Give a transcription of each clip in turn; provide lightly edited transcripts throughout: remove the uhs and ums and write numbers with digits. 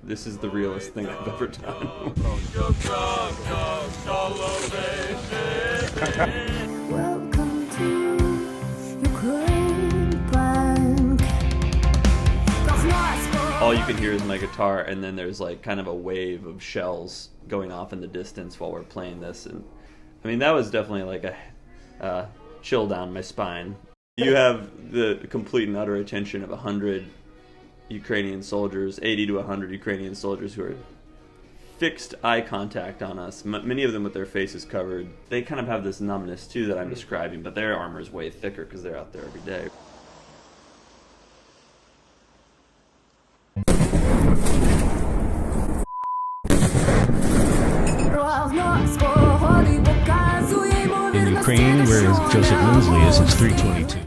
this is the realest thing I've ever done. Welcome to Ukraine Bank. All you can hear is my guitar, and then there's like kind of a wave of shells going off in the distance while we're playing this. And I mean, that was definitely like a chill down my spine. You have the complete and utter attention of 100 Ukrainian soldiers, 80 to 100 Ukrainian soldiers who are fixed eye contact on us, many of them with their faces covered. They kind of have this numbness too that I'm describing, but their armor is way thicker because they're out there every day. In Ukraine, where Joseph Lindsley is, it's 3:22.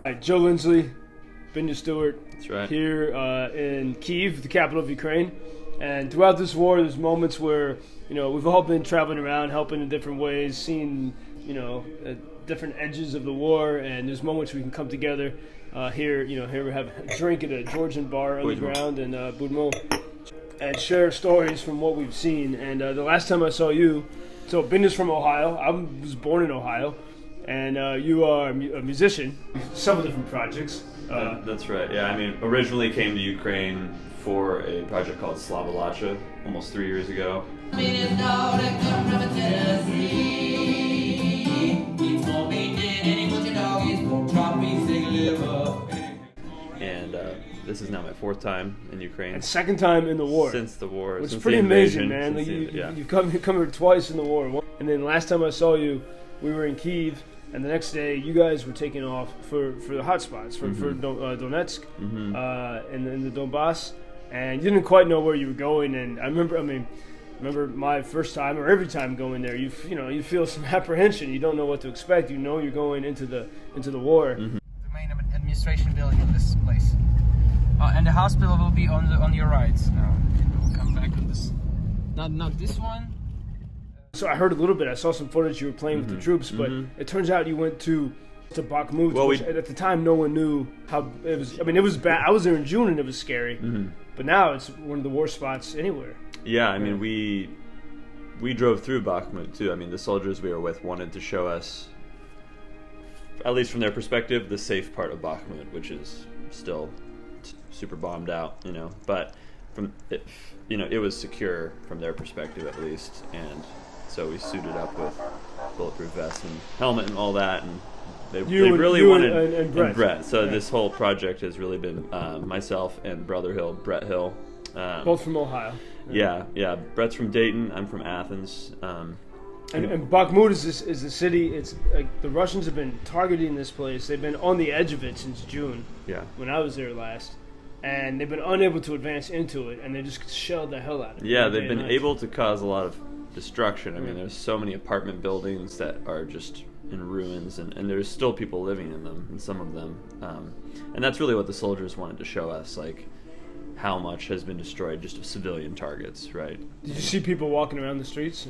Hi, Joe Lindsley, Benya Stewart. That's right. Here in Kyiv, the capital of Ukraine. And throughout this war, there's moments where, we've all been traveling around, helping in different ways, seeing, different edges of the war. And there's moments we can come together. Here we have a drink at a Georgian bar underground in Bakhmut and share stories from what we've seen. And the last time I saw you, so Benya's from Ohio. I was born in Ohio. And you are a musician, several different projects. That's right. Yeah, I mean, originally came to Ukraine for a project called Slavalacha almost 3 years ago. And this is now my 4th time in Ukraine. And 2nd time in the war. Since the war. It's since pretty the amazing, invasion, man. You've come here twice in the war. And then last time I saw you, we were in Kyiv. And the next day, you guys were taking off for the hot spots, for Donetsk and the Donbass. And you didn't quite know where you were going. And I remember my first time, or every time going there, you feel some apprehension. You don't know what to expect. You know you're going into the war. The main administration building of this place. And the hospital will be on your right. Now we'll come back on this. Not this one. So I heard a little bit. I saw some footage you were playing with the troops, but it turns out you went to Bakhmut, which at the time no one knew how it was. I mean, it was bad. I was there in June and it was scary, but now it's one of the worst spots anywhere. Yeah, I mean, we drove through Bakhmut too. I mean, the soldiers we were with wanted to show us, at least from their perspective, the safe part of Bakhmut, which is still super bombed out, but from it, it was secure from their perspective at least, and so we suited up with bulletproof vests and helmet and all that, and they really wanted and Brett. So this whole project has really been myself and Brett Hill, both from Ohio. Yeah. Brett's from Dayton. I'm from Athens. And Bakhmut is a city. It's like the Russians have been targeting this place. They've been on the edge of it since June. Yeah. When I was there last. And they've been unable to advance into it, and they just shelled the hell out of it. Yeah, they've been able to cause a lot of destruction. I mean, there's so many apartment buildings that are just in ruins, and there's still people living in them, in some of them. And that's really what the soldiers wanted to show us, like how much has been destroyed just of civilian targets, right? Did you see people walking around the streets?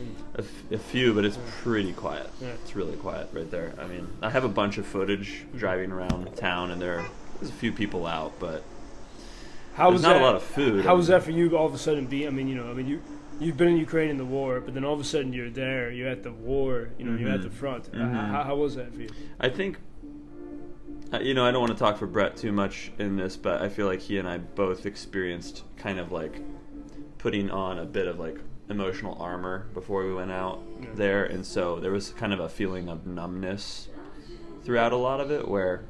A few, but it's pretty quiet. Yeah. It's really quiet right there. I mean, I have a bunch of footage driving around town, and there's a few people out, but there's not a lot of food. How was that for you all of a sudden you've been in Ukraine in the war, but then all of a sudden you're there, you're at the war, you're at the front. How was that for you? I think, I don't want to talk for Brett too much in this, but I feel like he and I both experienced kind of like putting on a bit of like emotional armor before we went out there, and so there was kind of a feeling of numbness throughout a lot of it, where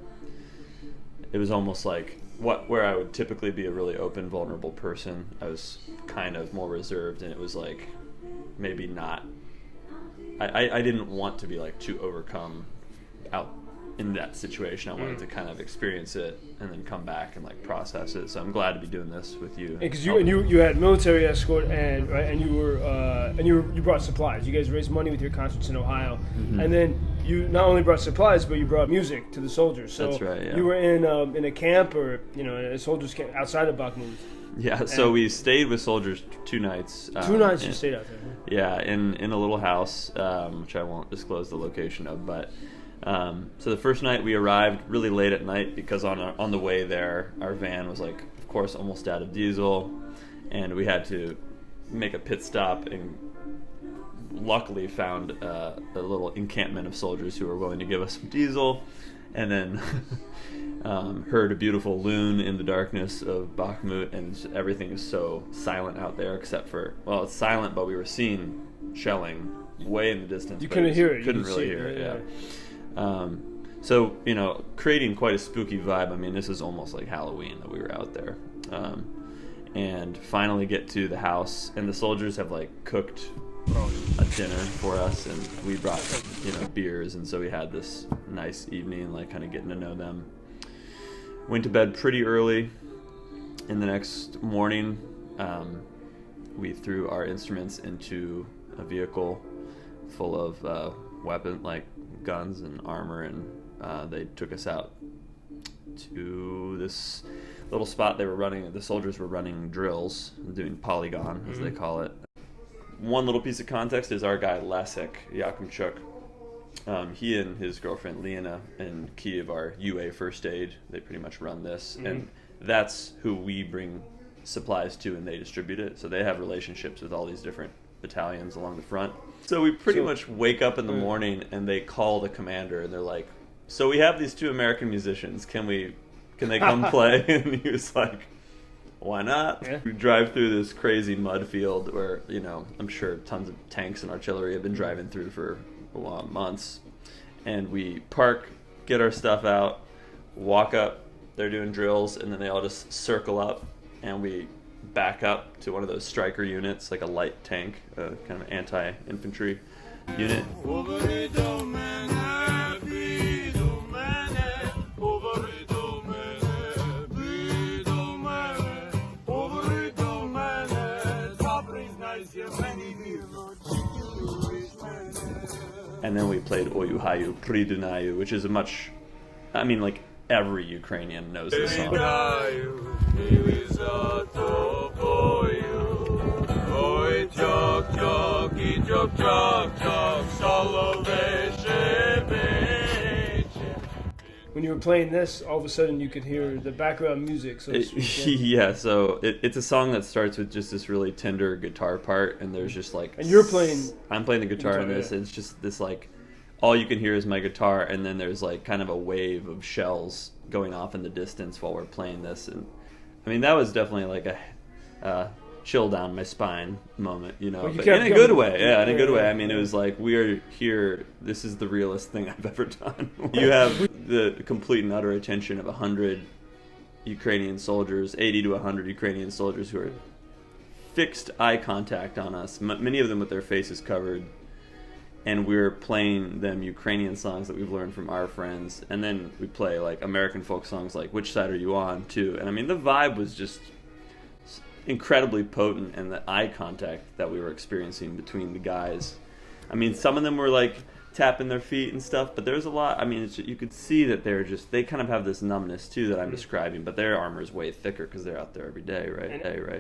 it was almost like where I would typically be a really open, vulnerable person, I was kind of more reserved, and it was like maybe not. I didn't want to be like too overcome out in that situation. I wanted to kind of experience it and then come back and like process it. So I'm glad to be doing this with you. Because you had military escort and you brought supplies. You guys raised money with your concerts in Ohio, and then you not only brought supplies but you brought music to the soldiers. So that's right. Yeah. You were in a camp or a soldiers camp outside of Bakhmut. Yeah. So we stayed with soldiers 2 nights. 2 nights you stayed out there. Yeah, in a little house, which I won't disclose the location of, but. So the first night we arrived really late at night because on the way there, our van was like, of course, almost out of diesel, and we had to make a pit stop, and luckily found a little encampment of soldiers who were willing to give us some diesel, and then heard a beautiful loon in the darkness of Bakhmut, and everything is so silent out there except for, well, it's silent, but we were seeing shelling way in the distance. You couldn't hear it. Couldn't really hear it, yeah. So, you know, creating quite a spooky vibe. I mean, this is almost like Halloween that we were out there. And finally get to the house, and the soldiers have, like, cooked a dinner for us, and we brought, you know, beers, and so we had this nice evening, like, kind of getting to know them. Went to bed pretty early. In the next morning, we threw our instruments into a vehicle full of weapons, like guns and armor, and they took us out to this little spot they were running. The soldiers were running drills, doing polygon, as they call it. One little piece of context is our guy Leszek Yakimchuk. He and his girlfriend Lena in Kiev are UA First Aid. They pretty much run this, and that's who we bring supplies to, and they distribute it. So they have relationships with all these different battalions along the front. So we pretty much wake up in the morning, and they call the commander, and they're like, "So we have these 2 American musicians. Can they come play?" And he was like, "Why not?" Yeah. We drive through this crazy mud field where, you know, I'm sure tons of tanks and artillery have been driving through for months. And we park, get our stuff out, walk up. They're doing drills, and then they all just circle up, and we back up to one of those striker units, like a light tank, kind of anti-infantry unit. And then we played Oyu Hayu Pridunayu, which is like every Ukrainian knows this song. When you were playing this, all of a sudden you could hear the background music. So to speak, yeah, so it's a song that starts with just this really tender guitar part, and there's just like... And you're playing... I'm playing the guitar in this, and it's just this like... All you can hear is my guitar, and then there's like kind of a wave of shells going off in the distance while we're playing this. And I mean, that was definitely like a chill down my spine moment, you know, but in a good way. Yeah, in a good way. I mean, it was like, we are here. This is the realest thing I've ever done. You have the complete and utter attention of 100 Ukrainian soldiers, 80 to 100 Ukrainian soldiers who are fixed eye contact on us, many of them with their faces covered. And we're playing them Ukrainian songs that we've learned from our friends. And then we play like American folk songs like Which Side Are You On, too. And I mean, the vibe was just incredibly potent, and the eye contact that we were experiencing between the guys. I mean, some of them were like tapping their feet and stuff, but there's a lot. I mean, you could see that they kind of have this numbness too that I'm describing, but their armor is way thicker because they're out there every day, right?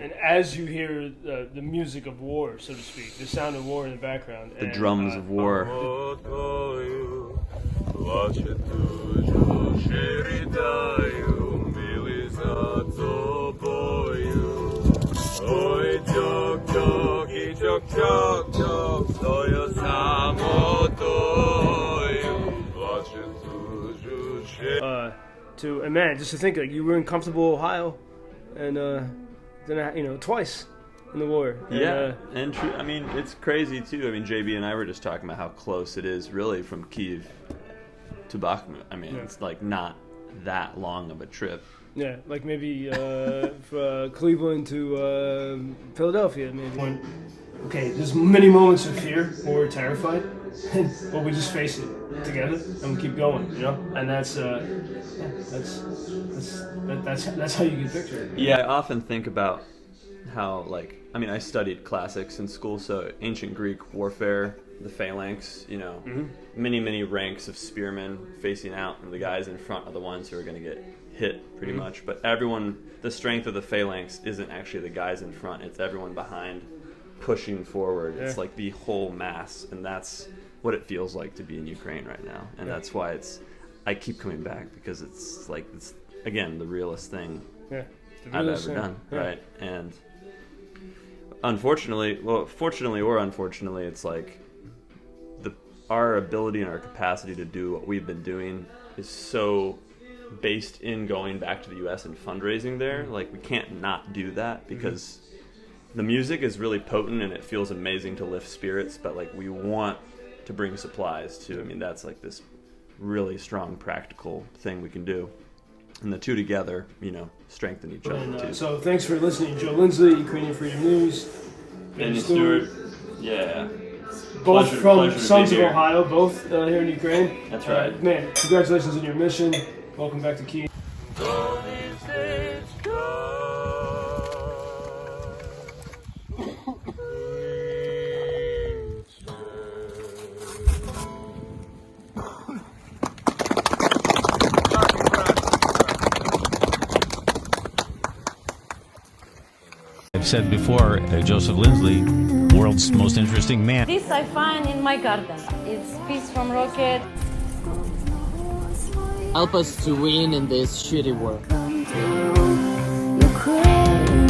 And as you hear the music of war, so to speak, the sound of war in the background, the drums of war. And man, just to think, like, you were in comfortable Ohio, and then twice in the war. And true. I mean, it's crazy too. I mean, JB and I were just talking about how close it is, really, from Kiev to Bakhmut. I mean, it's like not that long of a trip. Yeah, like maybe from Cleveland to Philadelphia, maybe. Okay, there's many moments of fear where we're terrified, but we just face it together and we keep going, you know. And that's how you get pictured. Yeah, I often think about how, like, I mean, I studied classics in school, so ancient Greek warfare, the phalanx, you know, many ranks of spearmen facing out, and the guys in front are the ones who are going to get hit pretty much. But the strength of the phalanx isn't actually the guys in front; it's everyone behind pushing forward. It's like the whole mass, and that's what it feels like to be in Ukraine right now. And that's why I keep coming back, because it's again the realest thing I've Realest ever thing. done, Yeah. right? And fortunately or unfortunately, it's like our ability and our capacity to do what we've been doing is so based in going back to the U.S. and fundraising there. Like, we can't not do that because the music is really potent and it feels amazing to lift spirits, but like, we want to bring supplies too. I mean, that's like this really strong practical thing we can do, and the two together, strengthen each other And, too. so thanks for listening, Joe Lindsley, Ukrainian Freedom News. Benya Stewart, yeah. Both Pleasure from to be Sons of here. Ohio, both here in Ukraine. That's right. Man, congratulations on your mission. Welcome back to Kyiv. I've said before, Joseph Lindsley, world's most interesting man. This I find in my garden. It's peace from rocket. Help us to win in this shitty war. Ukraine.